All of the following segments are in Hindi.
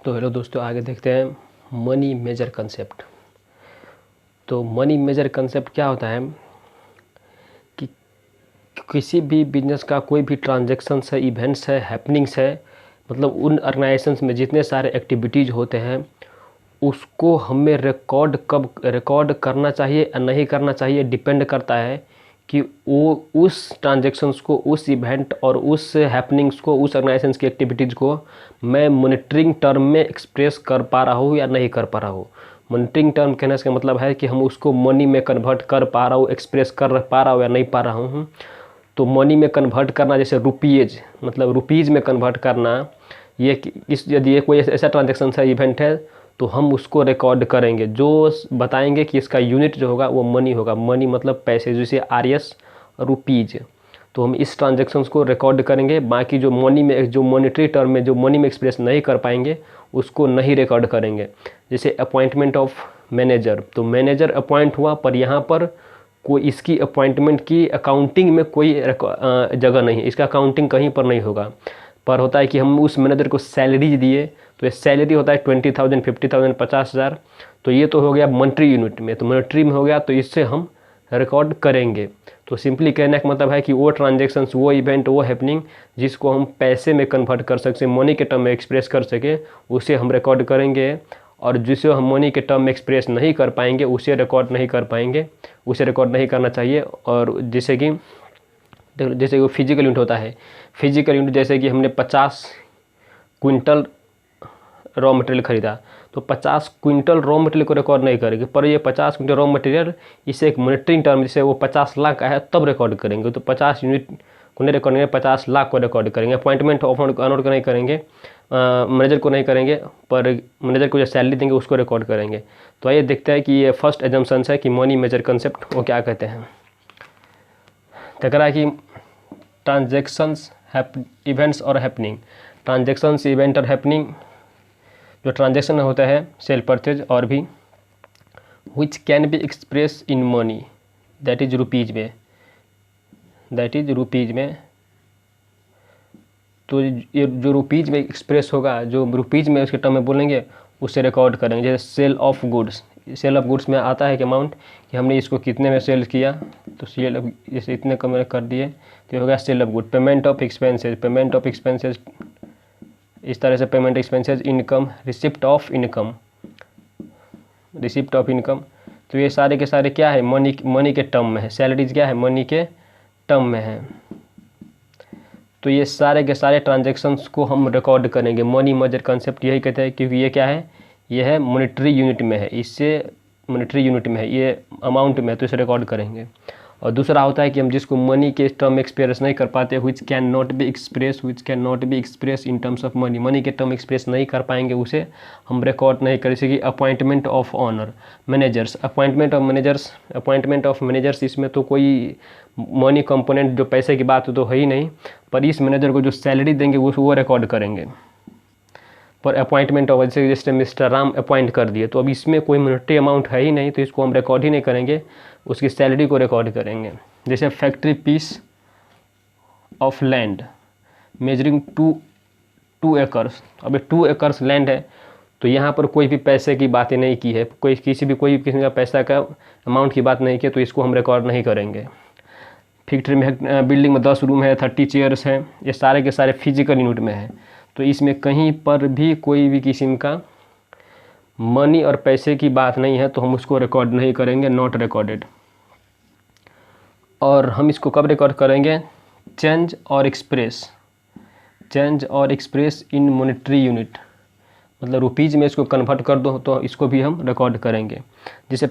तो हेलो दोस्तों, आगे देखते हैं मनी मेजर कंसेप्ट। तो मनी मेजर कंसेप्ट क्या होता है कि किसी भी बिजनेस का कोई भी ट्रांजैक्शंस है, इवेंट्स है, हैपनिंग्स है, मतलब उन ऑर्गेनाइजेशंस में जितने सारे एक्टिविटीज़ होते हैं उसको हमें रिकॉर्ड कब रिकॉर्ड करना चाहिए या नहीं करना चाहिए, डिपेंड करता है कि वो उस ट्रांजैक्शंस को, उस इवेंट और उस हैपनिंग्स को, उस ऑर्गेनाइजेशंस की एक्टिविटीज़ को मैं मॉनिटरिंग टर्म में एक्सप्रेस कर पा रहा हूँ या नहीं कर पा रहा हूँ। मॉनिटरिंग टर्म कहने का मतलब है कि हम उसको मनी में कन्वर्ट कर पा रहा हूँ, एक्सप्रेस कर पा रहा हूँ या नहीं पा रहा हूँ। तो मनी में कन्वर्ट करना, जैसे रुपीज़, मतलब रुपीज़ में कन्वर्ट करना, ये इस यदि ये कोई ऐसा ट्रांजैक्शन है, इवेंट है, तो हम उसको रिकॉर्ड करेंगे, जो बताएंगे कि इसका यूनिट जो होगा वो मनी होगा। मनी मतलब पैसे, जैसे RS रुपीज़। तो हम इस ट्रांजैक्शंस को रिकॉर्ड करेंगे। बाकी जो मनी में, जो मॉनिटरी टर्म में, जो मनी में एक्सप्रेस नहीं कर पाएंगे उसको नहीं रिकॉर्ड करेंगे। जैसे अपॉइंटमेंट ऑफ मैनेजर, तो मैनेजर अपॉइंट हुआ, पर यहाँ पर कोई इसकी अपॉइंटमेंट की अकाउंटिंग में कोई जगह नहीं है, इसका अकाउंटिंग कहीं पर नहीं होगा। पर होता है कि हम उस मैनेजर को सैलरी दिए, तो ये सैलरी होता है 20,000, 50,000, 50,000। तो ये तो हो गया मॉनिटरी यूनिट में, तो मॉनिटरी में हो गया, तो इससे हम रिकॉर्ड करेंगे। तो सिंपली कहने का मतलब है कि वो ट्रांजैक्शंस, वो इवेंट, वो हैपनिंग जिसको हम पैसे में कन्वर्ट कर सकते, मनी के टर्म में एक्सप्रेस कर सके, उसे हम रिकॉर्ड करेंगे। और जिसे हम मनी के टर्म में एक्सप्रेस नहीं कर पाएंगे उसे रिकॉर्ड नहीं कर पाएंगे, उसे रिकॉर्ड नहीं करना चाहिए। और जैसे वो फिजिकल यूनिट होता है, फिजिकल यूनिट जैसे कि हमने 50 क्विंटल रॉ मटेरियल खरीदा, तो 50 क्विंटल रॉ मटेरियल को रिकॉर्ड नहीं करेंगे, पर ये 50 क्विंटल रॉ मटेरियल इसे एक मॉनिटरिंग टर्म, जैसे वो 50 लाख का है तब रिकॉर्ड करेंगे। तो 50 यूनिट को नहीं रिकॉर्ड करेंगे, 50 लाख को रिकॉर्ड करेंगे। अपॉइंटमेंट ऑफ ऑनर को नहीं करेंगे, मैनेजर को नहीं करेंगे, पर मैनेजर को जो सैलरी देंगे उसको रिकॉर्ड करेंगे। तो आइए देखते हैं कि ये फर्स्ट एजम्पशंस है कि मनी मेजर कंसेप्ट वो क्या कहते हैं। तो कह रहा है कि ट्रांजैक्शंस, इवेंट्स और हैपनिंग। ट्रांजैक्शंस, इवेंट और हैपनिंग, जो ट्रांजैक्शन होता है सेल परचेज और भी, which can be express in money, that is rupees में, तो ये जो रुपीज़ में एक्सप्रेस होगा, जो रुपीज़ में उसके टर्म में बोलेंगे उसे रिकॉर्ड करेंगे। जैसे sale of goods, sale of goods में आता है कि अमाउंट, कि हमने इसको कितने में सेल किया, तो सेल ऑफ, जैसे इतने कम कर दिए तो हो गया sale of good. Payment of expenses, payment of expenses, इस तरह से payment expenses. Income, receipt of income, receipt of income. तो ये सारे के सारे क्या है, मनी के टर्म में है। सैलरीज क्या है, मनी के टर्म में है। तो ये सारे के सारे ट्रांजैक्शंस को हम रिकॉर्ड करेंगे। मनी मेजर कंसेप्ट यही कहते हैं, क्योंकि ये क्या है, ये है मॉनिटरी यूनिट में है, इससे मॉनिटरी यूनिट में है, ये अमाउंट में है, तो इसे रिकॉर्ड करेंगे। और दूसरा होता है कि हम जिसको मनी के टर्म में एक्सप्रेस नहीं कर पाते, which can not be express in terms of money, money के टर्म एक्सप्रेस नहीं कर पाएंगे, उसे हम रिकॉर्ड नहीं करें। जैसे कि appointment of owner managers, appointment of managers, इसमें तो कोई मनी कंपोनेंट, जो पैसे की बात तो है ही नहीं, पर इस मैनेजर को जो सैलरी देंगे वो रिकॉर्ड करेंगे। पर अपॉइंटमेंट ऑफ, जैसे मिस्टर राम अपॉइंट कर दिए, तो अब इसमें कोई मॉनिटरी अमाउंट है ही नहीं, तो इसको हम रिकॉर्ड ही नहीं करेंगे, उसकी सैलरी को रिकॉर्ड करेंगे। जैसे factory piece of land measuring 2 acres, अब 2 एकर्स लैंड है, तो यहाँ पर कोई भी पैसे की बातें नहीं की है, किसी का पैसा का अमाउंट की बात नहीं की, तो इसको हम रिकॉर्ड नहीं करेंगे। फैक्ट्री में, बिल्डिंग में 10 रूम है, 30 चेयर्स हैं, ये सारे के सारे फिजिकल यूनिट में है, तो इसमें कहीं पर भी कोई भी किस्म का मनी और पैसे की बात नहीं है, तो हम उसको रिकॉर्ड नहीं करेंगे, नॉट रिकॉर्डेड। और हम इसको कब रिकॉर्ड करेंगे, चेंज और एक्सप्रेस इन मॉनिटरी यूनिट, मतलब रुपीज़ में इसको कन्वर्ट कर दो, तो इसको भी हम रिकॉर्ड करेंगे। जैसे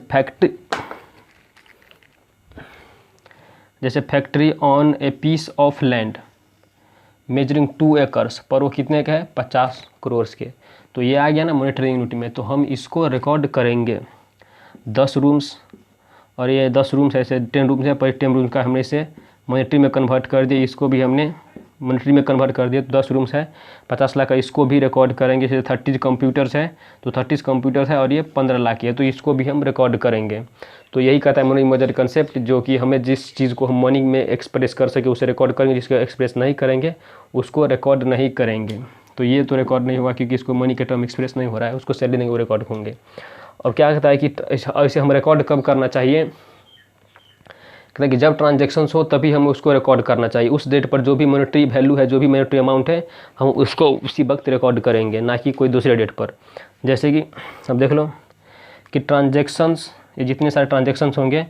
factory on a piece of land measuring 2 acres, पर वो कितने का है, 50 करोड़ के, तो ये आ गया ना मॉनिटरी यूनिट में, तो हम इसको रिकॉर्ड करेंगे। 10 रूम्स, और ये 10 रूम्स ऐसे 10 रूम्स है, पर 10 रूम्स का हमने इसे मॉनिटरी में कन्वर्ट कर दिया, इसको भी हमने मॉनिटरी में कन्वर्ट कर दिया, तो 10 रूम्स है, 50 लाख का, इसको भी रिकॉर्ड करेंगे। जैसे 30 कंप्यूटर्स है, तो 30 कंप्यूटर्स है, और ये 15 लाख की है, तो इसको भी हम रिकॉर्ड करेंगे। तो यही कहता है मनी मेजर कंसेप्ट, जो कि हमें जिस चीज़ को हम मनी में एक्सप्रेस कर सके उसे रिकॉर्ड करेंगे, जिसको एक्सप्रेस नहीं करेंगे उसको रिकॉर्ड नहीं करेंगे। तो ये तो रिकॉर्ड नहीं होगा क्योंकि इसको मनी के टर्म एक्सप्रेस नहीं हो रहा है, उसको सैलरी देंगे वो रिकॉर्ड होंगे। और क्या कहता है कि इसे हम रिकॉर्ड कब करना चाहिए, कहता है कि जब ट्रांजेक्शन्स हो तभी हम उसको रिकॉर्ड करना चाहिए। उस डेट पर जो भी मॉनेटरी वैल्यू है, जो भी मॉनेटरी अमाउंट है, हम उसको उसी वक्त रिकॉर्ड करेंगे, ना कि कोई दूसरे डेट पर। जैसे कि अब देख लो कि ट्रांजेक्शन्स, ये जितने सारे ट्रांजेक्शन्स होंगे,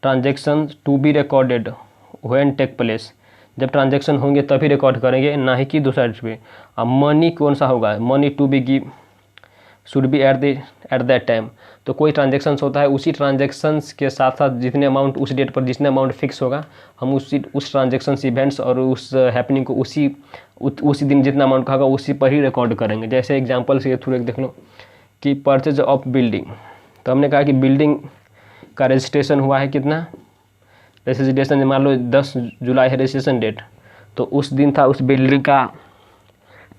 transaction to be recorded when take place, जब ट्रांजेक्शन होंगे तभी रिकॉर्ड करेंगे, ना ही कि दूसरा डेट पे। अब मनी कौन सा होगा, money to be give should be at that time. तो कोई ट्रांजेक्शन्स होता है, उसी ट्रांजेक्शन्स के साथ साथ जितने अमाउंट उस डेट पर जितने अमाउंट फिक्स होगा, हम उस ट्रांजेक्शन्स इवेंट्स और उस हैपनिंग को उसी दिन जितना अमाउंट का होगा उसी पर ही रिकॉर्ड करेंगे। जैसे एग्जांपल से थ्रू एक देख लो कि परचेज ऑफ बिल्डिंग, तो हमने कहा कि बिल्डिंग का रजिस्ट्रेशन हुआ है कितना, रजिस्ट्रेशन मान लो 10 जुलाई है रजिस्ट्रेशन डेट, तो उस दिन था उस बिल्डिंग का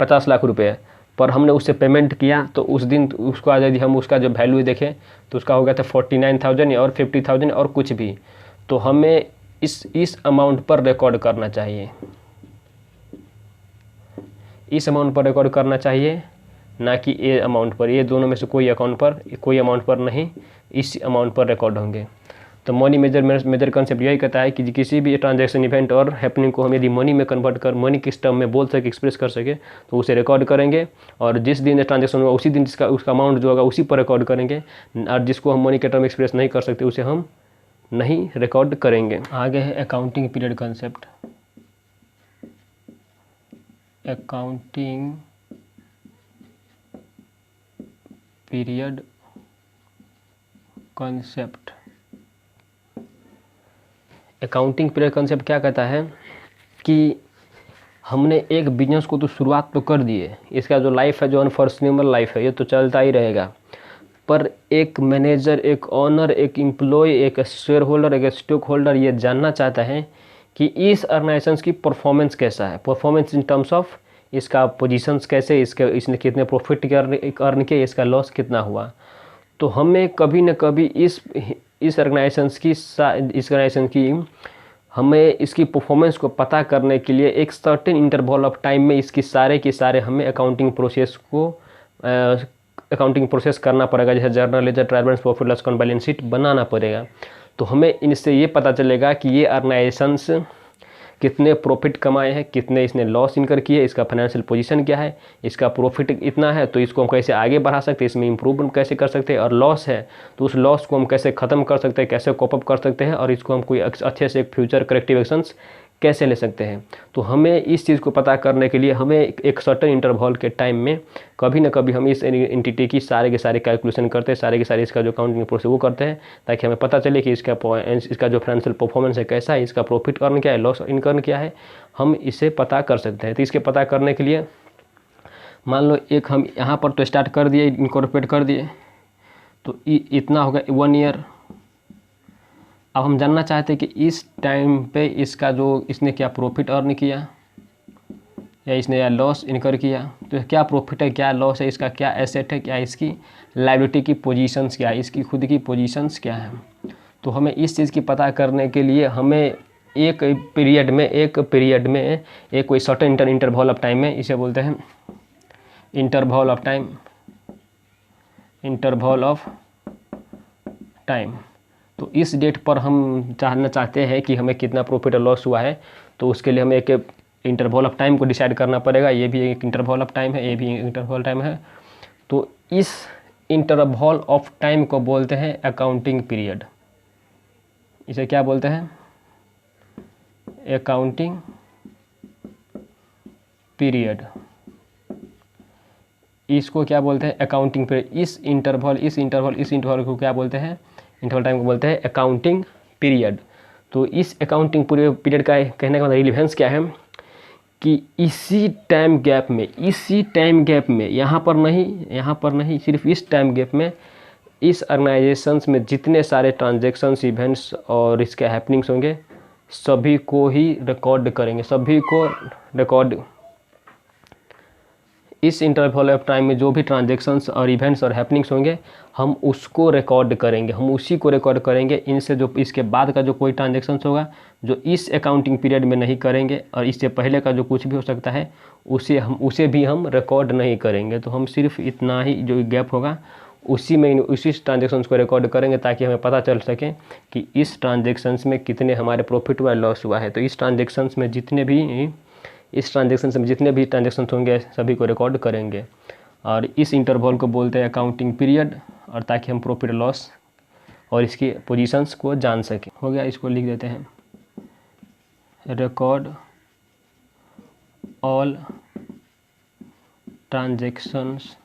50 लाख रुपये, पर हमने उससे पेमेंट किया, तो उस दिन उसको यदि हम उसका जो वैल्यू देखें तो उसका हो गया था 49,000 और 50,000 और कुछ भी। तो हमें इस अमाउंट पर रिकॉर्ड करना चाहिए, इस अमाउंट पर रिकॉर्ड करना चाहिए, ना कि ये अमाउंट पर। ये दोनों में से कोई अमाउंट पर नहीं, इस अमाउंट पर रिकॉर्ड होंगे। तो मनी मेजर कंसेप्ट यही कहता है कि किसी भी ट्रांजैक्शन इवेंट और हैपनिंग को हम यदि मनी में कन्वर्ट कर मनी किस टर्म में बोल सके, एक्सप्रेस कर सके, तो उसे रिकॉर्ड करेंगे। और जिस दिन ट्रांजैक्शन होगा उसी दिन उसका अमाउंट जो होगा उसी पर रिकॉर्ड करेंगे, और जिसको हम मनी के टर्म एक्सप्रेस नहीं कर सकते उसे हम नहीं रिकॉर्ड करेंगे। आगे है accounting period concept. Accounting period concept, accounting period concept क्या कहता है कि हमने एक बिजनेस को तो शुरुआत तो कर दिए, इसका जो लाइफ है, जो अनफॉर्चुनेबल लाइफ है, ये तो चलता ही रहेगा, पर एक मैनेजर, एक ऑनर, एक एम्प्लॉय, एक शेयर होल्डर, एक स्टॉक होल्डर ये जानना चाहता है कि इस ऑर्गेनाइजेशन की परफॉर्मेंस कैसा है, परफॉर्मेंस इन टर्म्स ऑफ इसका पोजीशंस कैसे, इसने कितने प्रॉफिट अर्न किए, इसका लॉस कितना हुआ। तो हमें कभी न कभी इस ऑर्गेनाइजेशन की हमें इसकी परफॉर्मेंस को पता करने के लिए एक सर्टेन इंटरवल ऑफ टाइम में इसकी सारे के सारे हमें अकाउंटिंग प्रोसेस करना पड़ेगा। जैसे journal ledger, trial balance, profit loss account, balance sheet बनाना पड़ेगा। तो हमें इनसे ये पता चलेगा कि ये ऑर्गेनाइजेशंस कितने प्रॉफिट कमाए हैं, कितने इसने लॉस इनकर किए, इसका फाइनेंशियल पोजीशन क्या है, इसका प्रॉफिट इतना है तो इसको हम कैसे आगे बढ़ा सकते हैं, इसमें इंप्रूवमेंट कैसे कर सकते हैं, और लॉस है तो उस लॉस को हम कैसे ख़त्म कर सकते हैं, कैसे कोप अप कर सकते हैं, और इसको हम कोई अच्छे से एक फ्यूचर करेक्टिव एक्शंस कैसे ले सकते हैं। तो हमें इस चीज़ को पता करने के लिए हमें एक सर्टेन इंटरवल के टाइम में कभी ना कभी हम इस एंटिटी की सारे के सारे कैलकुलेशन करते हैं, सारे के सारे इसका जो अकाउंटिंग प्रोसेस वो करते हैं, ताकि हमें पता चले कि इसका जो फाइनेंशियल परफॉर्मेंस है कैसा है, इसका प्रॉफिट अर्न क्या है, लॉस इनकर्न क्या है, हम इसे पता कर सकते हैं। तो इसके पता करने के लिए मान लो एक हम यहाँ पर तो स्टार्ट कर दिए, इनकॉर्पोरेट कर दिए, तो इतना होगा 1 ईयर। अब हम जानना चाहते हैं कि इस टाइम पे इसका जो इसने क्या प्रॉफिट अर्न किया या इसने या लॉस इनकर किया, तो क्या प्रॉफिट है, क्या लॉस है, इसका क्या एसेट है, क्या इसकी लायबिलिटी की पोजीशंस क्या है, इसकी खुद की पोजीशंस क्या है। तो हमें इस चीज़ की पता करने के लिए हमें एक पीरियड में एक कोई सर्टेन इंटरवल ऑफ टाइम में, इसे बोलते हैं इंटरवल ऑफ टाइम। तो इस डेट पर हम जानना चाहते हैं कि हमें कितना प्रॉफिट और लॉस हुआ है, तो उसके लिए हमें एक इंटरवल ऑफ टाइम को डिसाइड करना पड़ेगा। ये भी एक इंटरवल ऑफ टाइम है, ये भी इंटरवल टाइम है। तो इस इंटरवल ऑफ टाइम को बोलते हैं अकाउंटिंग पीरियड। इसे क्या बोलते हैं, अकाउंटिंग पीरियड। इसको क्या बोलते हैं, अकाउंटिंग पीरियड। इस इंटरवल को क्या बोलते हैं, इंटरवल टाइम को बोलते हैं अकाउंटिंग पीरियड। तो इस अकाउंटिंग पीरियड का कहने का मतलब रिलेवेंस क्या है कि इसी टाइम गैप में यहाँ पर नहीं, सिर्फ इस टाइम गैप में इस ऑर्गेनाइजेशंस में जितने सारे ट्रांजैक्शंस, इवेंट्स और इसके हैपनिंग्स होंगे सभी को ही रिकॉर्ड करेंगे, सभी को रिकॉर्ड इस इंटरवल ऑफ टाइम में जो भी ट्रांजेक्शन्स और इवेंट्स और हैपनिंग्स होंगे हम उसको रिकॉर्ड करेंगे, हम उसी को रिकॉर्ड करेंगे। इनसे जो इसके बाद का जो कोई ट्रांजेक्शन्स होगा जो इस अकाउंटिंग पीरियड में नहीं करेंगे और इससे पहले का जो कुछ भी हो सकता है उसे भी हम रिकॉर्ड नहीं करेंगे। तो हम सिर्फ इतना ही जो गैप होगा उसी में उसी ट्रांजेक्शन्स को रिकॉर्ड करेंगे ताकि हमें पता चल सके कि इस ट्रांजेक्शन्स में कितने हमारे प्रॉफिट हुआ लॉस हुआ है। तो इस ट्रांजेक्शन्स में जितने भी ट्रांजेक्शन्स होंगे सभी को रिकॉर्ड करेंगे और इस इंटरवल को बोलते हैं अकाउंटिंग पीरियड, और ताकि हम प्रॉफिट लॉस और इसकी पोजीशंस को जान सकें। हो गया, इसको लिख देते हैं record all transactions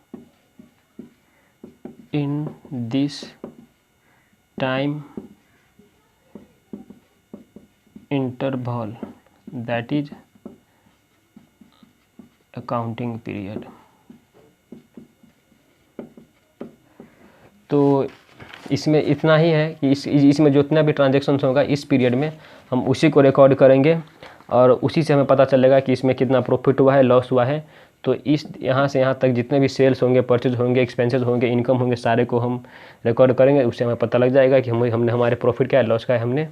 in this time interval that is accounting period. तो इसमें इतना ही है कि इसमें जितना भी ट्रांजेक्शन्स होगा इस पीरियड में हम उसी को रिकॉर्ड करेंगे और उसी से हमें पता चलेगा कि इसमें कितना प्रॉफिट हुआ है लॉस हुआ है। तो इस यहाँ से यहाँ तक जितने भी सेल्स होंगे, परचेज होंगे, एक्सपेंसेस होंगे, इनकम होंगे, सारे को हम रिकॉर्ड करेंगे। उससे हमें पता लग जाएगा कि हमने हमारे प्रॉफिट क्या है, लॉस क्या है हमने।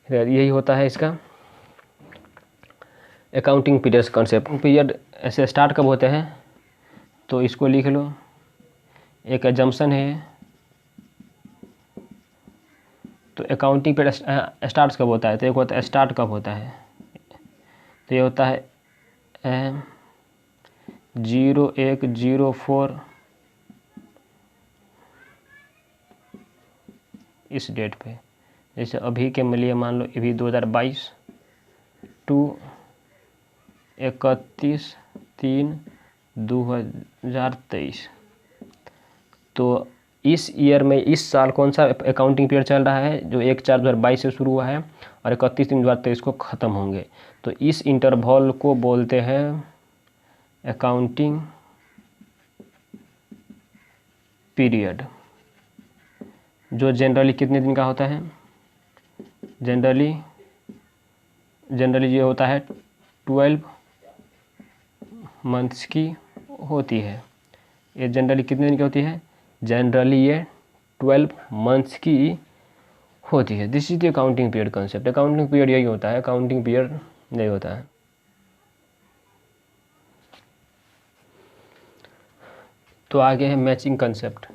यही होता है इसका अकाउंटिंग पीरियड कॉन्सेप्ट। पीरियड ऐसे स्टार्ट कब होते हैं तो इसको लिख लो, एक एजम्पशन है। तो अकाउंटिंग पीरियड स्टार्ट कब होता है, तो एक होता है स्टार्ट कब होता है, तो ये होता है 0104 इस डेट पे। जैसे अभी के लिए मान लो अभी 2022 टू 31/3/2023। तो इस ईयर में इस साल कौन सा अकाउंटिंग पीरियड चल रहा है, जो 1/4/2022 से शुरू हुआ है और 31/3/2023 को ख़त्म होंगे। तो इस इंटरवल को बोलते हैं अकाउंटिंग पीरियड, जो जनरली कितने दिन का होता है, जनरली ये होता है 12 मंथ्स की होती है। ये जनरली कितने दिन की होती है, जनरली ये 12 मंथ्स की होती है। This is the accounting period concept. Accounting period यही होता है, अकाउंटिंग पीरियड यही होता है। तो आगे है matching concept.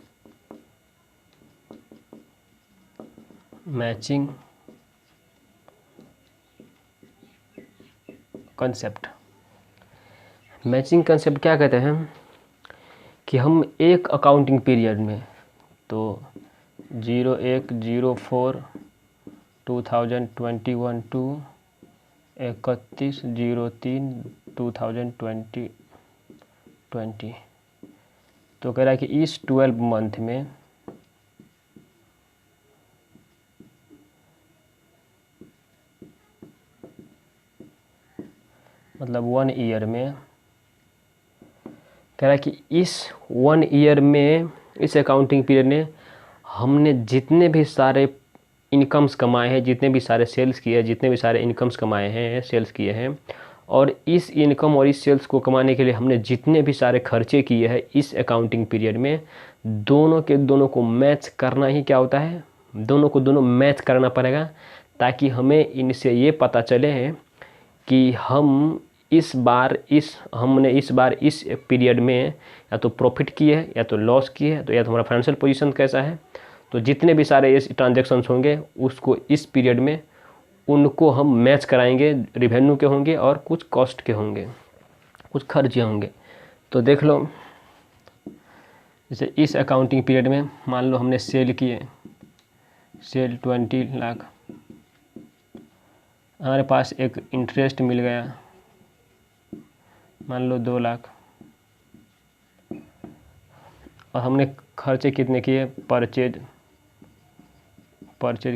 Matching concept, matching concept क्या कहते हैं कि हम एक अकाउंटिंग पीरियड में, तो 01/04/2021 टू 31/03/2020, तो कह रहा है कि इस 12 मंथ में मतलब 1 ईयर में, कह रहा है कि इस 1 ईयर में इस अकाउंटिंग पीरियड में हमने जितने भी सारे इनकम्स कमाए हैं, जितने भी सारे सेल्स किए हैं, जितने भी सारे इनकम्स कमाए हैं, सेल्स किए हैं, और इस इनकम और इस सेल्स को कमाने के लिए हमने जितने भी सारे खर्चे किए हैं इस अकाउंटिंग पीरियड में, दोनों को मैच करना ही क्या होता है, दोनों मैच करना पड़ेगा, ताकि हमें इनसे ये पता चले कि हमने इस बार इस पीरियड में या तो प्रॉफिट किए है या तो लॉस किए है, तो या तो हमारा फाइनेंशियल पोजीशन कैसा है। तो जितने भी सारे इस ट्रांजेक्शन्स होंगे उसको इस पीरियड में उनको हम मैच कराएंगे, रिवेन्यू के होंगे और कुछ कॉस्ट के होंगे, कुछ खर्चे होंगे। तो देख लो, जैसे इस अकाउंटिंग पीरियड में मान लो हमने सेल किए, सेल 20 लाख, हमारे पास एक इंटरेस्ट मिल गया मान लो 2 लाख, और हमने खर्चे कितने किए, परचेज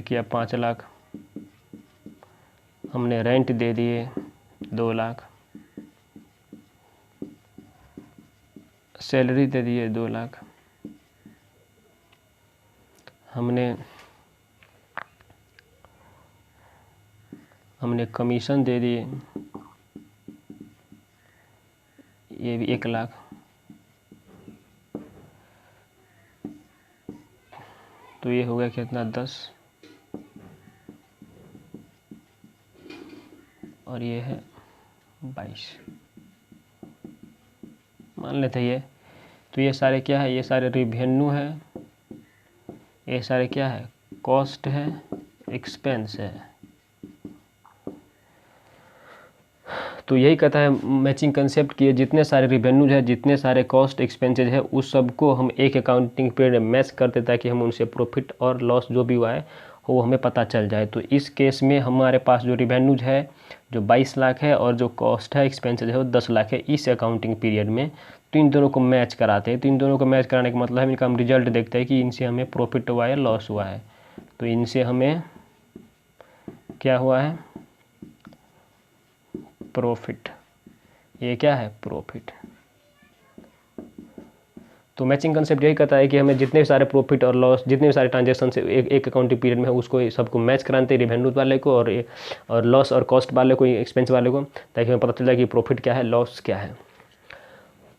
किया 5 लाख, हमने रेंट दे दिए 2 लाख, सैलरी दे दिए 2 लाख, हमने कमीशन दे दिए, ये भी 1 लाख। तो ये हो गया कितना 10 और ये है 22 मान लेते हैं ये। तो ये सारे क्या है, ये सारे रिवेन्यू है, ये सारे क्या है कॉस्ट है, एक्सपेंस है। तो यही कहता है मैचिंग कंसेप्ट कि जितने सारे रिवेन्यूज है, जितने सारे कॉस्ट एक्सपेंसेज है, उस सबको हम एक अकाउंटिंग पीरियड में मैच करते ताकि हम उनसे प्रॉफिट और लॉस जो भी हुआ है वो हमें पता चल जाए। तो इस केस में हमारे पास जो रिवेन्यूज है जो 22 लाख है और जो कॉस्ट है एक्सपेंसेज है वो 10 लाख है इस अकाउंटिंग पीरियड में। तो इन दोनों को मैच कराते हैं। तो इन दोनों को मैच कराने का मतलब है इनका हम रिजल्ट देखते हैं कि इनसे हमें प्रॉफिट हुआ है लॉस हुआ है। तो इनसे हमें क्या हुआ है प्रॉफिट, ये क्या है प्रॉफिट। तो मैचिंग कंसेप्ट यही कहता है कि हमें जितने भी सारे प्रॉफिट और लॉस, जितने भी सारे ट्रांजेक्शन एक अकाउंटिंग पीरियड में है उसको सबको मैच कराते हैं, रिवेन्यू वाले को और लॉस और कॉस्ट वाले को, एक्सपेंस वाले को, ताकि हमें पता चल जाए कि प्रॉफिट क्या है लॉस क्या है।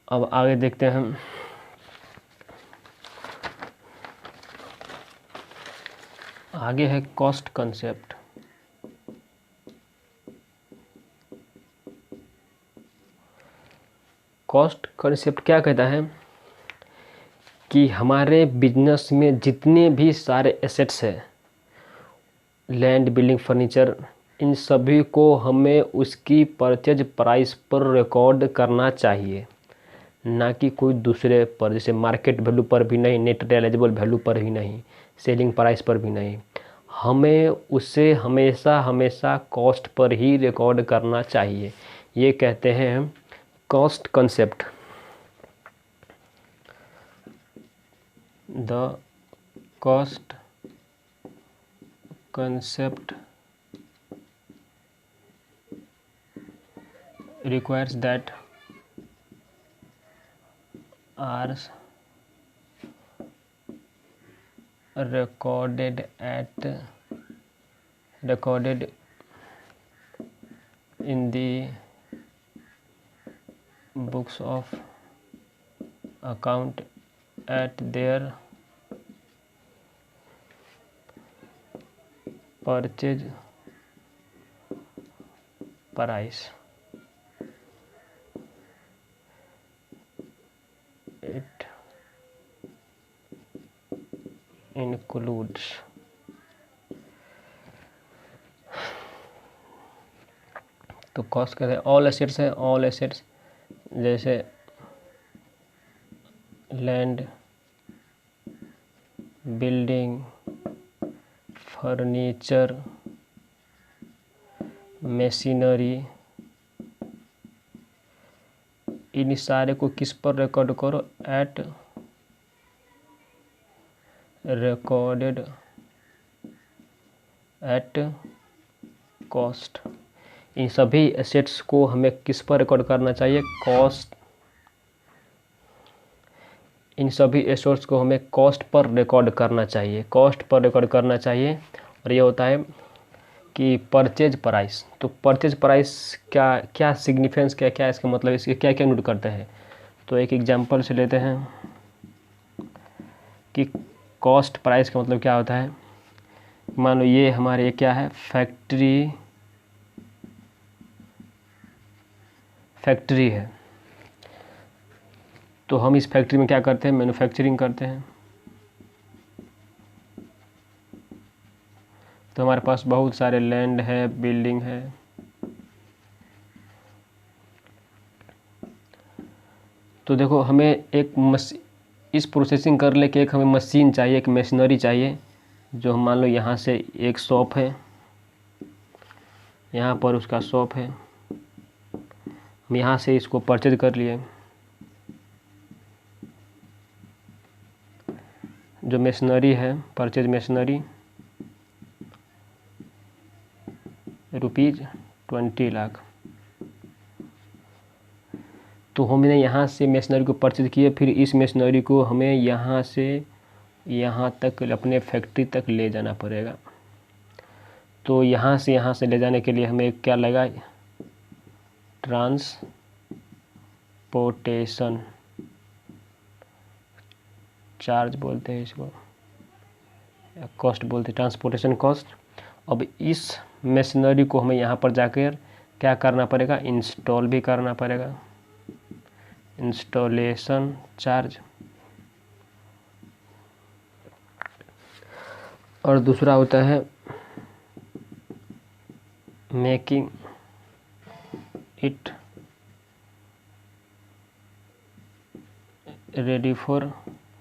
अब आगे देखते हैं हम। आगे है कॉस्ट कंसेप्ट। कॉस्ट कंसेप्ट क्या कहता है कि हमारे बिजनेस में जितने भी सारे एसेट्स हैं, लैंड, बिल्डिंग, फर्नीचर, इन सभी को हमें उसकी परचेज प्राइस पर रिकॉर्ड करना चाहिए, ना कि कोई दूसरे पर, जैसे मार्केट वैल्यू पर भी नहीं, नेट रियलाइजेबल वैल्यू पर भी नहीं, सेलिंग प्राइस पर भी नहीं। हमें उसे हमेशा हमेशा कॉस्ट पर ही रिकॉर्ड करना चाहिए। ये कहते हैं cost concept. The cost concept requires that are recorded in the books of account at their purchase price. It includes तो कॉस्ट कहते हैं ऑल एसेट्स है, ऑल एसेट्स जैसे लैंड, बिल्डिंग, फर्नीचर, मशीनरी, इन सारे को किस पर रिकॉर्ड करो, एट रिकॉर्डेड एट कॉस्ट। इन सभी एसेट्स को हमें किस पर रिकॉर्ड करना चाहिए, कॉस्ट। इन सभी एसेट्स को हमें कॉस्ट पर रिकॉर्ड करना चाहिए, कॉस्ट पर रिकॉर्ड करना चाहिए। और ये होता है कि परचेज प्राइस। तो परचेज प्राइस क्या क्या सिग्निफिकेंस, क्या क्या इसका मतलब, इसके क्या क्या नोट करते हैं। तो एक एग्जांपल से लेते हैं कि कॉस्ट प्राइस का मतलब क्या होता है। मान लो ये हमारे क्या है फैक्ट्री है। तो हम इस फैक्ट्री में क्या करते हैं, मैन्युफैक्चरिंग करते हैं। तो हमारे पास बहुत सारे लैंड है, बिल्डिंग है। तो देखो हमें एक इस प्रोसेसिंग कर ले के एक हमें मशीन चाहिए, एक मशीनरी चाहिए। जो हम मान लो यहाँ से एक शॉप है, यहाँ पर उसका शॉप है, हम यहाँ से इसको परचेज कर लिए। जो मशीनरी है, परचेज मशीनरी ₹20 लाख। तो हमने यहाँ से मशीनरी को परचेज किए, फिर इस मशीनरी को हमें यहाँ से यहाँ तक अपने फैक्ट्री तक ले जाना पड़ेगा। तो यहाँ से ले जाने के लिए हमें क्या लगा, ट्रांसपोर्टेशन चार्ज बोलते हैं इसको, कॉस्ट बोलते ट्रांसपोर्टेशन कॉस्ट। अब इस मशीनरी को हमें यहाँ पर जाकर क्या करना पड़ेगा, इंस्टॉल भी करना पड़ेगा, इंस्टॉलेशन चार्ज। और दूसरा होता है making it ready for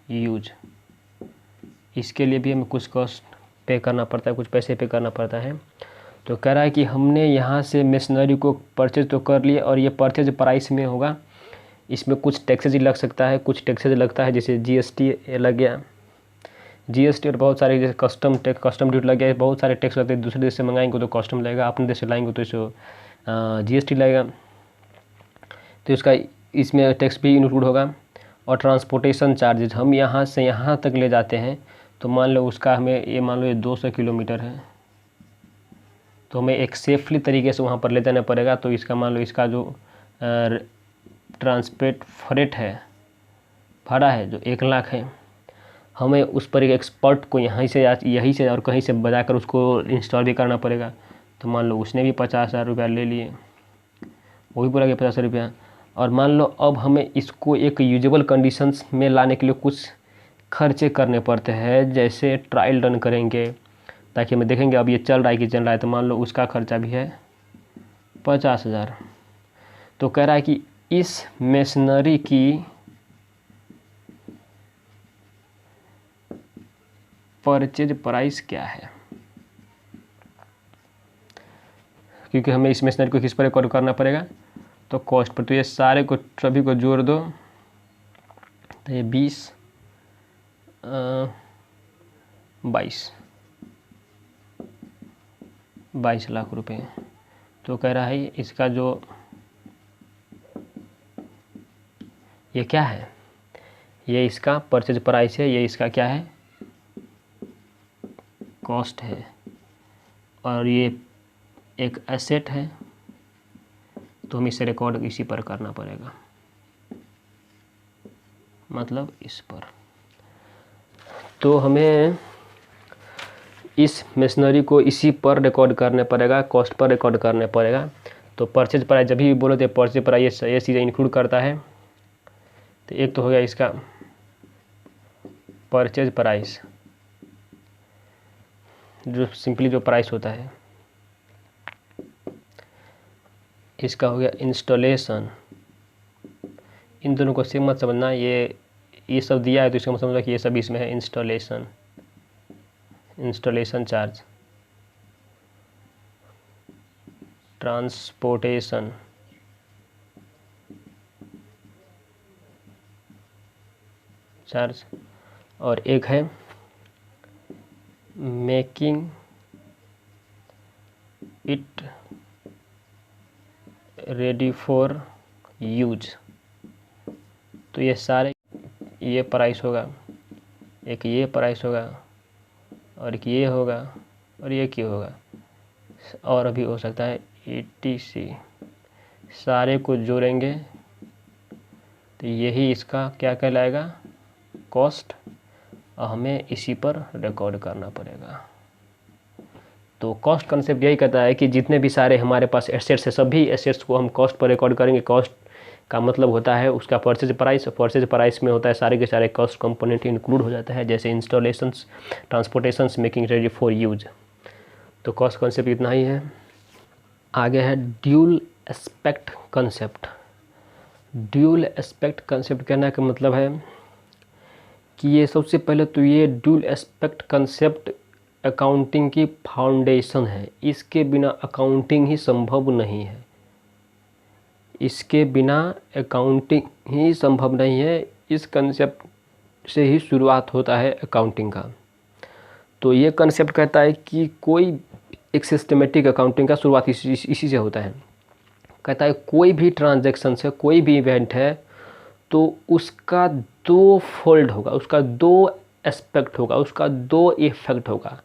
use. इसके लिए भी हमें कुछ कॉस्ट पे करना पड़ता है, कुछ पैसे पे करना पड़ता है। तो कह रहा है कि हमने यहाँ से मशीनरी को परचेज तो कर लिए और ये परचेज प्राइस में होगा, इसमें कुछ टैक्सेज लग सकता है, कुछ टैक्सेज लगता है, जैसे जीएसटी लग गया, जीएसटी और बहुत सारे जैसे कस्टम टैक्स, कस्टम ड्यूटी लग गया, बहुत सारे टैक्स लगते हैं। दूसरे देश से मंगाएंगे तो कस्टम लगेगा, अपने देश से लाएंगे तो इसको जीएसटी लगेगा, तो इसका इसमें टैक्स भी इंक्लूड होगा। और ट्रांसपोर्टेशन चार्जेज, हम यहाँ से यहाँ तक ले जाते हैं तो मान लो उसका हमें ये मान लो ये 200 किलोमीटर है, तो हमें एक सेफली तरीके से वहाँ पर ले जाना पड़ेगा। तो इसका मान लो इसका जो ट्रांसपोर्ट फ्रेट है, भाड़ा है जो 1 लाख है, हमें उस पर एक एक्सपर्ट को यहीं से और कहीं से बजाकर उसको इंस्टॉल भी करना पड़ेगा। तो मान लो उसने भी 50,000 रुपया ले लिए, वो भी पूरा गया 50 रुपया। और मान लो अब हमें इसको एक यूजेबल कंडीशंस में लाने के लिए कुछ खर्चे करने पड़ते हैं, जैसे ट्रायल रन करेंगे ताकि हमें देखेंगे अब ये चल रहा है कि चल रहा है, तो मान लो उसका खर्चा भी है 50,000। तो कह रहा है कि इस मशीनरी की परचेज प्राइस क्या है, क्योंकि हमें इस मशीनरी को किस पर रिकॉर्ड करना पड़ेगा, तो कॉस्ट पर। तो ये सारे को सभी को जोड़ दो तो ये 22 लाख रुपए। तो कह रहा है इसका जो ये क्या है, ये इसका परचेज प्राइस है, ये इसका क्या है, कॉस्ट है, और ये एक एसेट है, तो हम इसे रिकॉर्ड इसी पर करना पड़ेगा, मतलब इस पर। तो हमें इस मशीनरी को इसी पर रिकॉर्ड करने पड़ेगा, कॉस्ट पर रिकॉर्ड करने पड़ेगा। तो परचेज प्राइस जब भी बोलो तो परचेज प्राइस ये चीज़ें इंक्लूड करता है। तो एक तो हो गया इसका परचेज प्राइस, जो सिंपली जो प्राइस होता है, इसका हो गया इंस्टॉलेशन। इन दोनों को सेम मत समझना, ये सब दिया है तो इसका मतलब समझना कि ये सब इसमें है। इंस्टॉलेशन चार्ज, ट्रांसपोर्टेशन, चार्ज, और एक है making it ready for use. तो ये सारे ये प्राइस होगा, एक ये प्राइस होगा, और एक ये होगा, और ये क्या होगा, और अभी हो सकता है ETC। सारे को जोड़ेंगे तो यही इसका क्या कहलाएगा, कॉस्ट, और हमें इसी पर रिकॉर्ड करना पड़ेगा। तो कॉस्ट कंसेप्ट यही कहता है कि जितने भी सारे हमारे पास एसेट्स है, सभी एसेट्स को हम कॉस्ट पर रिकॉर्ड करेंगे। कॉस्ट का मतलब होता है उसका परचेज प्राइस, परचेज प्राइस में होता है सारे के सारे कॉस्ट कंपोनेंट इंक्लूड हो जाता है, जैसे installations, transportations, making ready for use. तो कॉस्ट कंसेप्ट इतना ही है। आगे है dual aspect concept. Dual aspect concept कहने का मतलब है कि ये सबसे पहले तो ये ड्यूल एस्पेक्ट कंसेप्ट अकाउंटिंग की फाउंडेशन है। इसके बिना अकाउंटिंग ही संभव नहीं है, इसके बिना अकाउंटिंग ही संभव नहीं है। इस कंसेप्ट से ही शुरुआत होता है अकाउंटिंग का। तो ये कंसेप्ट कहता है कि कोई एक सिस्टमेटिक अकाउंटिंग का शुरुआत इसी से होता है। कहता है कोई भी ट्रांजैक्शन है, कोई भी इवेंट है, तो उसका 2 फोल्ड होगा, उसका 2 एस्पेक्ट होगा, उसका 2 इफेक्ट होगा।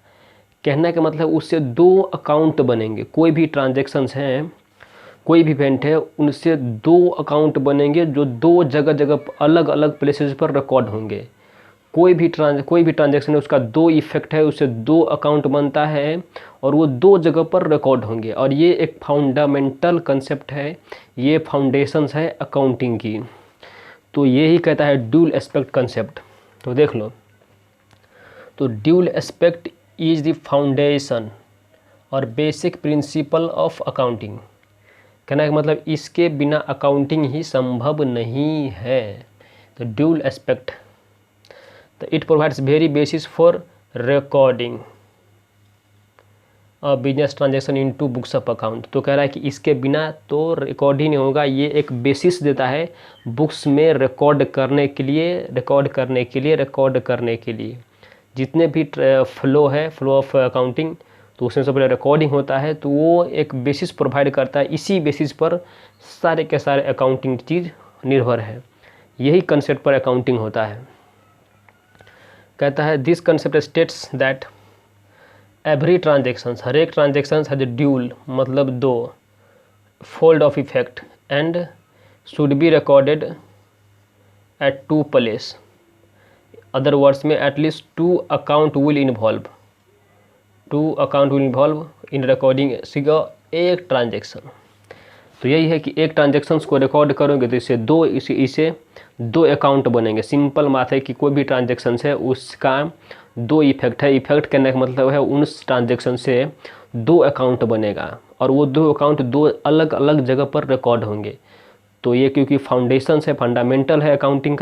कहने का मतलब उससे 2 अकाउंट बनेंगे। कोई भी ट्रांजैक्शंस हैं, कोई भी इवेंट है, उनसे 2 अकाउंट बनेंगे जो 2 जगह अलग अलग प्लेसेस पर रिकॉर्ड होंगे। कोई भी ट्रांजेक्शन है उसका दो इफेक्ट है, उससे दो अकाउंट बनता है और वो दो जगह पर रिकॉर्ड होंगे। और ये एक फाउंडामेंटल कंसेप्ट है, ये फाउंडेशंस है अकाउंटिंग की। तो ये ही कहता है ड्यूल एस्पेक्ट कंसेप्ट। तो देख लो, तो dual aspect is the foundation और बेसिक प्रिंसिपल ऑफ अकाउंटिंग। कहने का मतलब इसके बिना अकाउंटिंग ही संभव नहीं है। तो ड्यूल एस्पेक्ट, तो it provides very basis for recording a business transaction into books of account. तो कह रहा है कि इसके बिना तो रिकॉर्ड ही नहीं होगा, ये एक बेसिस देता है बुक्स में रिकॉर्ड करने के लिए जितने भी फ्लो है, फ्लो ऑफ अकाउंटिंग, तो उसमें से पहले रिकॉर्डिंग होता है, तो वो एक बेसिस प्रोवाइड करता है। इसी बेसिस पर सारे के सारे अकाउंटिंग चीज़ निर्भर है, यही कंसेप्ट पर अकाउंटिंग होता है। कहता है this concept states that every transactions, हर एक ट्रांजेक्शंस हैज ड्यूल, मतलब दो fold of effect and should be recorded at two place. Other words में at least two account will involve in recording एक ट्रांजेक्शन। तो यही है कि एक ट्रांजेक्शन्स को रिकॉर्ड करोगे तो इसे दो अकाउंट बनेंगे। सिंपल बात है कि कोई भी ट्रांजेक्शन है उसका दो इफेक्ट है। इफेक्ट करने का मतलब है उन ट्रांजेक्शन से दो अकाउंट बनेगा और वो दो अकाउंट दो अलग अलग जगह पर रिकॉर्ड होंगे। तो ये क्योंकि फाउंडेशन है, फंडामेंटल है अकाउंटिंग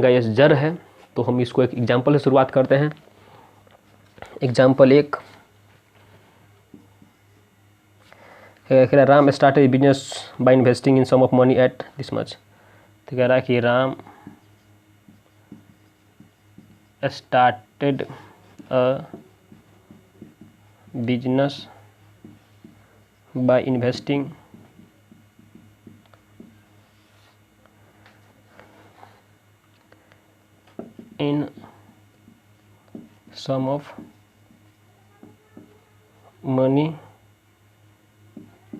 का ये जड़ है। तो हम इसको एक एग्जाम्पल से शुरुआत करते हैं। एग्जाम्पल एक, Ram started business by investing in sum of money at this much. तो कह रहा है कि Ram started a business by investing in sum of money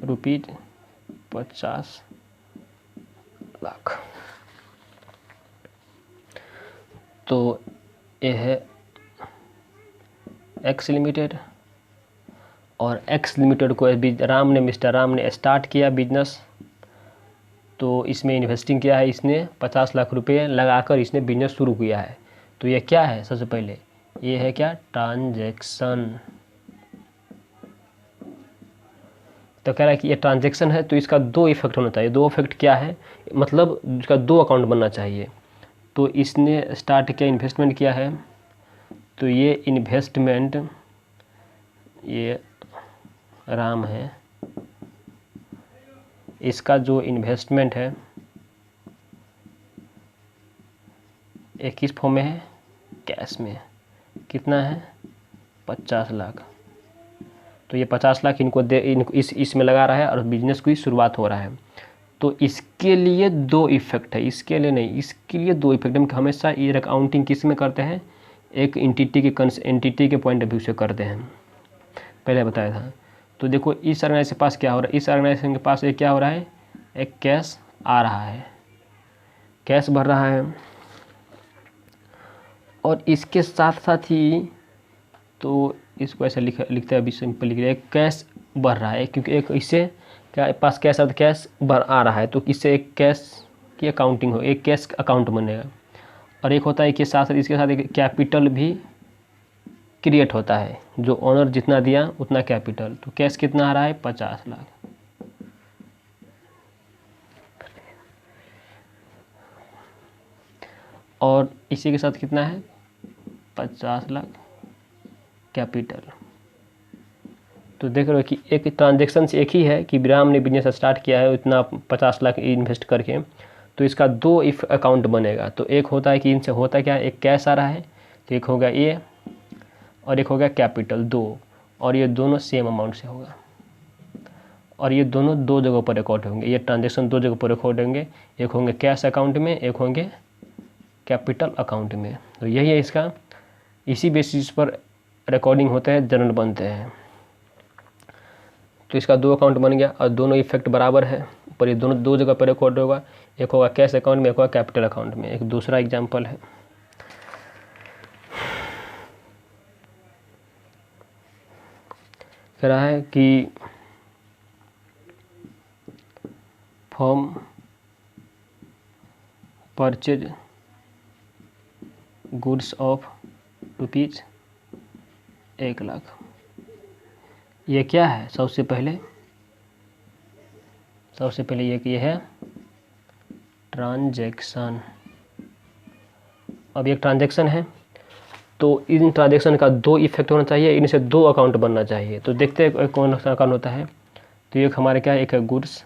rupees 50 lakh. तो ये है एक्स लिमिटेड और एक्स लिमिटेड को मिस्टर राम ने स्टार्ट किया बिजनेस। तो इसमें इन्वेस्टिंग किया है, इसने 50 लाख रुपए लगाकर इसने बिजनेस शुरू किया है। तो ये क्या है, सबसे पहले ये है क्या, ट्रांजैक्शन। तो कह रहा है कि ये ट्रांजैक्शन है तो इसका दो इफेक्ट होना चाहिए। दो इफेक्ट क्या है, मतलब इसका दो अकाउंट बनना चाहिए। तो इसने स्टार्ट किया, इन्वेस्टमेंट किया है, तो ये इन्वेस्टमेंट ये राम है, इसका जो इन्वेस्टमेंट है एक किस फॉर्म में है, कैश में। कितना है, 50 लाख। तो ये 50 लाख इनको इसमें लगा रहा है और बिजनेस की शुरुआत हो रहा है। तो इसके लिए दो इफेक्ट है, इसके लिए नहीं, इसके लिए दो इफेक्ट। हम हमेशा ये अकाउंटिंग किस में करते हैं, एक एंटिटी के पॉइंट ऑफ व्यू से करते हैं, पहले बताया था। तो देखो इस ऑर्गेनाइजेशन के पास क्या हो रहा है, इस ऑर्गेनाइजेशन के पास एक क्या हो रहा है, एक कैश आ रहा है, कैश भर रहा है। और इसके साथ साथ ही, तो इसको ऐसे लिखते हैं, अभी सिंपल लिख रहे हैं, कैश बढ़ रहा है क्योंकि एक इससे क्या पास कैश आता, कैश बढ़ आ रहा है, तो इससे एक कैश की अकाउंटिंग हो, एक कैश अकाउंट बनेगा। और एक होता है कि साथ इसके साथ एक कैपिटल भी क्रिएट होता है, जो ओनर जितना दिया उतना कैपिटल। तो कैश कितना आ रहा है, 50 लाख। और इसी के साथ कितना है, 50 लाख कैपिटल। तो देख रहे हो कि एक ट्रांजैक्शन एक ही है कि राम ने बिजनेस स्टार्ट किया है उतना 50 लाख इन्वेस्ट करके, तो इसका दो इफ अकाउंट बनेगा। तो एक होता है कि इनसे होता क्या है, एक कैश आ रहा है, तो एक होगा ये और एक होगा कैपिटल, दो, और ये दोनों सेम अमाउंट से होगा। और ये दोनों दो जगहों पर रिकॉर्ड होंगे, ये ट्रांजैक्शन दो जगह पर रिकॉर्ड होंगे, एक होंगे कैश अकाउंट में, एक होंगे कैपिटल अकाउंट में। तो यही है इसका, इसी बेसिस पर रिकॉर्डिंग होते हैं, जर्नल बनते हैं। तो इसका दो अकाउंट बन गया और दोनों इफेक्ट बराबर है, पर ये दोनों दो जगह पर रिकॉर्ड होगा, एक होगा कैश अकाउंट में, एक होगा कैपिटल अकाउंट में। एक दूसरा एग्जांपल है, कह रहा है कि firm purchase goods of rupees 1,00,000। ये क्या है? सबसे पहले ये है ट्रांजैक्शन। अब ये ट्रांजैक्शन है तो इन ट्रांजैक्शन का 2 इफेक्ट होना चाहिए, इनसे 2 अकाउंट बनना चाहिए। तो देखते हैं कौन सा अकाउंट होता है। तो एक हमारे क्या है, एक है गुड्स,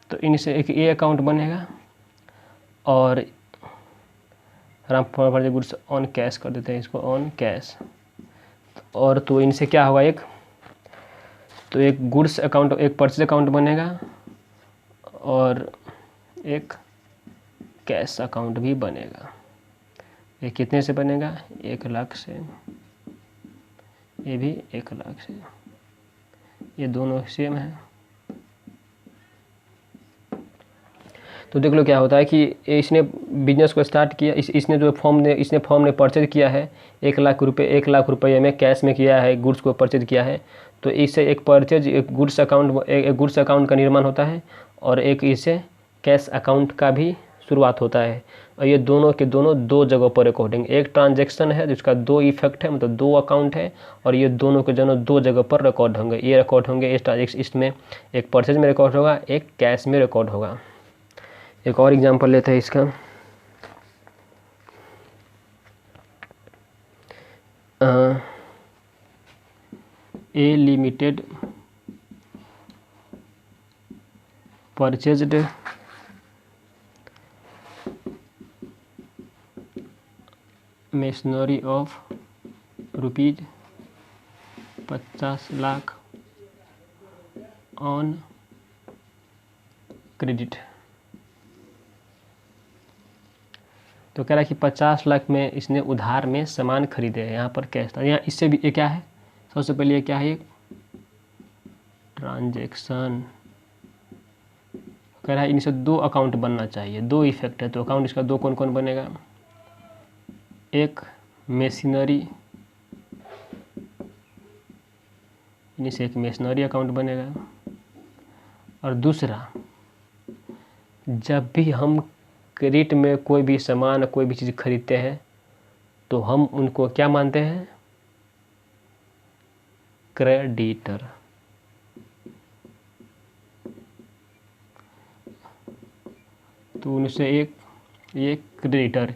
तो इनसे एक ए अकाउंट बनेगा और फॉर गुड्स ऑन कैश कर देते हैं इसको, ऑन कैश। और तो इनसे क्या होगा, तो एक गुड्स अकाउंट, एक परचेज अकाउंट बनेगा और एक कैश अकाउंट भी बनेगा। ये कितने से बनेगा? 1,00,000 से। ये भी 1,00,000 से। ये दोनों सेम है। तो देख लो क्या होता है कि इसने बिजनेस को स्टार्ट किया, इसने जो फॉर्म ने परचेज किया है 1,00,000 रुपये में कैश में किया है, गुड्स को परचेज किया है। तो इससे एक गुड्स अकाउंट का निर्माण होता है और एक इससे कैश अकाउंट का भी शुरुआत होता है। और ये दोनों के दोनों 2 जगहों पर रिकॉर्ड होंगे। एक ट्रांजैक्शन है जिसका 2 इफेक्ट है, मतलब 2 अकाउंट है, और ये दोनों के दोनों 2 जगह पर रिकॉर्ड होंगे। ये रिकॉर्ड होंगे इसमें, एक परचेज में रिकॉर्ड होगा, एक कैश में रिकॉर्ड होगा। एक और एग्जांपल लेते हैं इसका। A limited purchased machinery of rupees 50 lakh on credit. तो कह रहा है कि 50 लाख में इसने उधार में सामान खरीदे है, यहाँ पर कैश था। यहाँ इससे भी ये क्या है, सबसे पहले ये क्या है, एक ट्रांजैक्शन। कह रहा है इनसे 2 अकाउंट बनना चाहिए, 2 इफेक्ट है। तो अकाउंट इसका 2 कौन कौन बनेगा? एक मशीनरी, इनसे एक मशीनरी अकाउंट बनेगा। और दूसरा, जब भी हम क्रेडिट में कोई भी सामान, कोई भी चीज़ खरीदते हैं तो हम उनको क्या मानते हैं? क्रेडिटर। तो उनसे एक ये क्रेडिटर।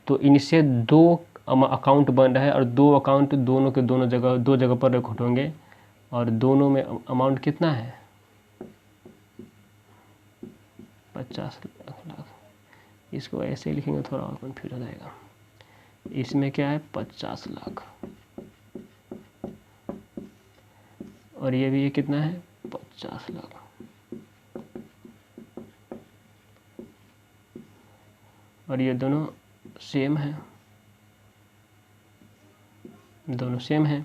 तो इनसे 2 अकाउंट बन रहा है और 2 अकाउंट दोनों के दोनों जगह 2 जगह पर रिकॉर्ड होंगे और दोनों में अमाउंट कितना है? 50 लाख। इसको ऐसे लिखेंगे थोड़ा और कन्फ्यूज हो जाएगा। इसमें क्या है? 50 लाख। और ये भी ये कितना है? 50 लाख। और ये दोनों सेम है, दोनों सेम है।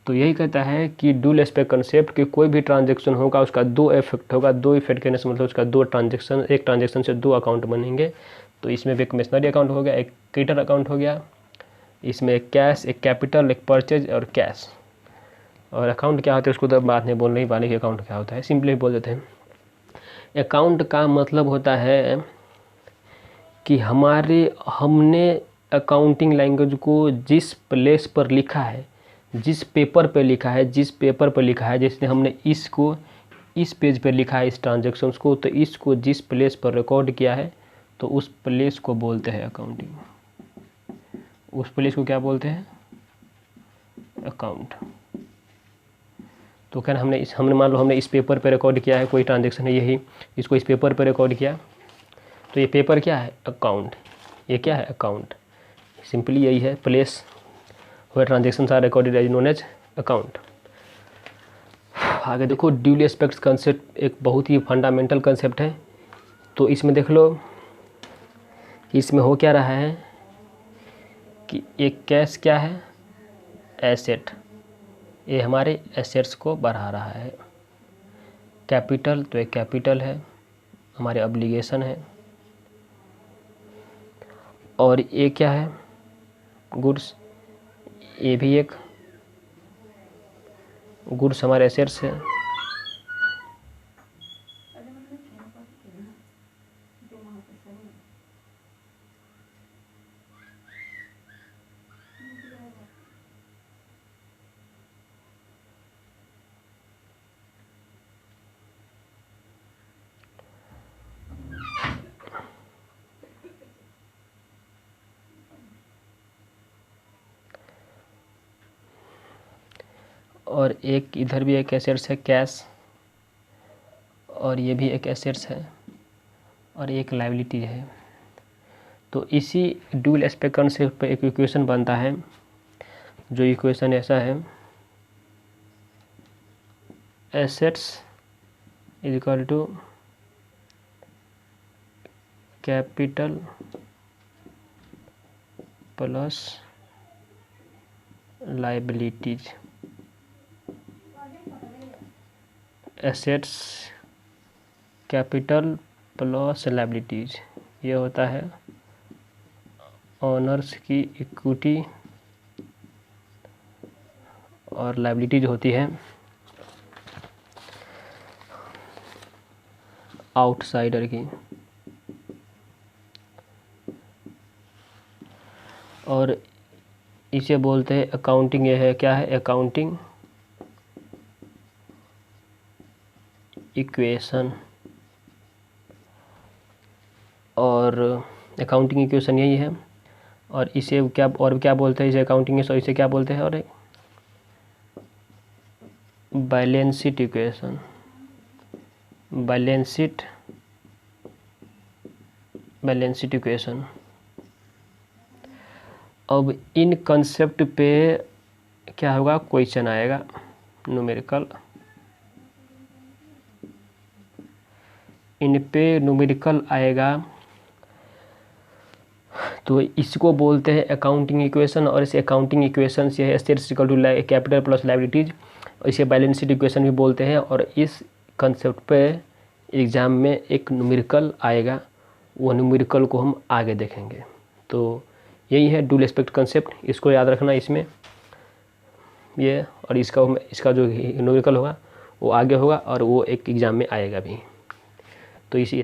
तो यही कहता है कि डुअल एस्पेक्ट कंसेप्ट कि कोई भी ट्रांजैक्शन होगा उसका 2 इफेक्ट होगा। 2 इफेक्ट कहने से मतलब उसका 2 ट्रांजैक्शन, एक ट्रांजैक्शन से 2 अकाउंट बनेंगे। तो इसमें भी एक मशीनरी अकाउंट हो गया, एक क्रेडिटर अकाउंट हो गया, इसमें एक कैश, एक कैपिटल, एक परचेज और कैश। और अकाउंट क्या होता है उसको तो बात नहीं बोल नहीं पाने कि अकाउंट क्या होता है, सिंपली बोल देते हैं। अकाउंट का मतलब होता है कि हमने अकाउंटिंग लैंग्वेज को जिस प्लेस पर लिखा है, जिस पेपर पर लिखा है, जैसे हमने इसको इस पेज पर लिखा है इस ट्रांजैक्शंस को, तो इसको जिस प्लेस पर रिकॉर्ड किया है तो उस प्लेस को बोलते हैं अकाउंटिंग। उस प्लेस को क्या बोलते हैं? अकाउंट। तो क्या हमने मान लो हमने इस पेपर पर रिकॉर्ड किया है, कोई ट्रांजैक्शन है यही, इसको इस पेपर पर रिकॉर्ड किया, तो ये पेपर क्या है? अकाउंट। ये क्या है? अकाउंट। सिंपली यही है, place where transactions are recorded as known as account। आगे देखो, ड्यूल एस्पेक्ट्स कंसेप्ट एक बहुत ही फंडामेंटल कंसेप्ट है। तो इसमें देख लो कि इसमें हो क्या रहा है कि एक कैश क्या है? एसेट। ये हमारे एसेट्स को बढ़ा रहा है। कैपिटल, तो एक कैपिटल है, हमारे ऑब्लिगेशन है। और ये क्या है, गुड्स, ये भी एक गुड्स हमारे एसेट्स है। और एक इधर भी एक एसेट्स है कैश, और ये भी एक एसेट्स है, और एक लायबिलिटी है। तो इसी ड्यूल एस्पेक्ट कॉन्सेप्ट पे एक इक्वेशन बनता है, जो इक्वेशन ऐसा है, assets is equal to capital plus liabilities, assets capital plus liabilities, ये होता है ऑनर्स की इक्विटी, और लायबिलिटीज होती है आउटसाइडर की। और इसे बोलते हैं अकाउंटिंग, ये है क्या है, अकाउंटिंग इक्वेशन। और अकाउंटिंग इक्वेशन यही है। और इसे क्या, और क्या बोलते हैं इसे, अकाउंटिंग, इसे क्या बोलते हैं, और एक balance sheet equation, balance sheet equation. अब इन कंसेप्ट पे क्या होगा, क्वेश्चन आएगा न्यूमेरिकल, इन पे न्यूमेरिकल आएगा। तो इसको बोलते हैं अकाउंटिंग इक्वेशन, और इस अकाउंटिंग इक्वेशन से है assets equal to capital plus liabilities, इसे बैलेंस शीट इक्वेशन भी बोलते हैं। और इस कंसेप्ट पे एग्ज़ाम में एक न्यूमेरिकल आएगा, वो न्यूमेरिकल को हम आगे देखेंगे। तो यही है ड्यूल एस्पेक्ट कंसेप्ट, इसको याद रखना इसमें ये। और इसका जो न्यूमेरिकल होगा वो आगे होगा, और वो एक एग्ज़ाम में आएगा भी। तो इसी